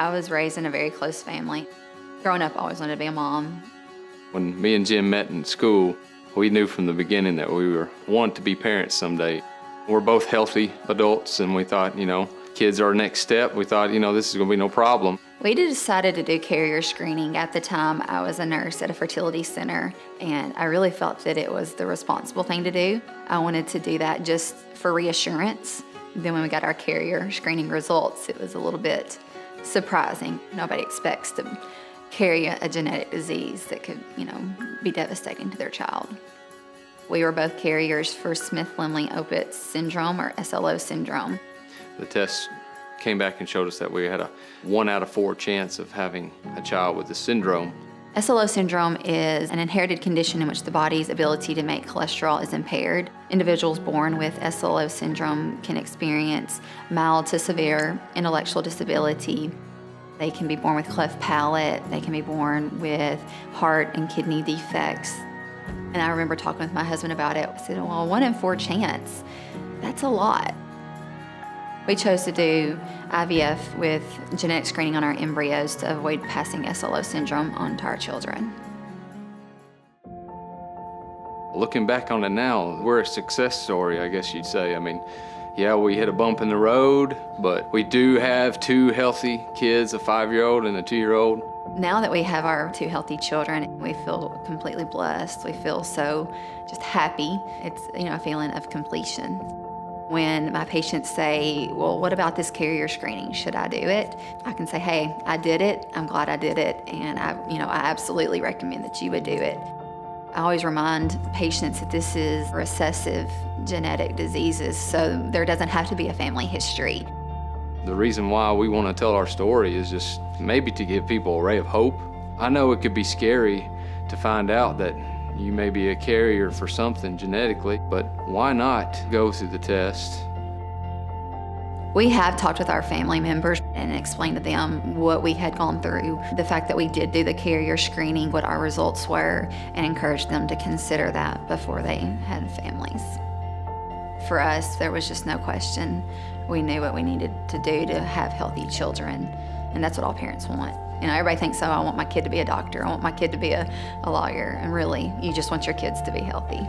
I was raised in a very close family. Growing up, I always wanted to be a mom. When me and Jim met in school, we knew from the beginning that we wanted to be parents someday. We're both healthy adults, and we thought, kids are our next step. We thought, this is going to be no problem. We decided to do carrier screening. At the time, I was a nurse at a fertility center, and I really felt that it was the responsible thing to do. I wanted to do that just for reassurance. Then when we got our carrier screening results, it was a little bit surprising. Nobody expects to carry a genetic disease that could, be devastating to their child. We were both carriers for Smith-Lemli-Opitz syndrome, or SLO syndrome. The test came back and showed us that we had a 1 out of 4 chance of having a child with the syndrome. SLO syndrome is an inherited condition in which the body's ability to make cholesterol is impaired. Individuals born with SLO syndrome can experience mild to severe intellectual disability. They can be born with cleft palate. They can be born with heart and kidney defects. And I remember talking with my husband about it. I said, well, 1 in 4 chance, that's a lot. We chose to do IVF with genetic screening on our embryos to avoid passing SLO syndrome on to our children. Looking back on it now, we're a success story, I guess you'd say. Yeah, we hit a bump in the road, but we do have 2 healthy kids, a 5-year-old and a 2-year-old. Now that we have our 2 healthy children, we feel completely blessed. We feel so just happy. It's, a feeling of completion. When my patients say, well, what about this carrier screening? Should I do it? I can say, hey, I did it. I'm glad I did it. And I absolutely recommend that you would do it. I always remind patients that this is recessive genetic diseases, so there doesn't have to be a family history. The reason why we want to tell our story is just maybe to give people a ray of hope. I know it could be scary to find out that you may be a carrier for something genetically, but why not go through the test? We have talked with our family members and explained to them what we had gone through, the fact that we did do the carrier screening, what our results were, and encouraged them to consider that before they had families. For us, there was just no question. We knew what we needed to do to have healthy children, and that's what all parents want. Everybody thinks, oh, I want my kid to be a doctor, I want my kid to be a lawyer, and really, you just want your kids to be healthy.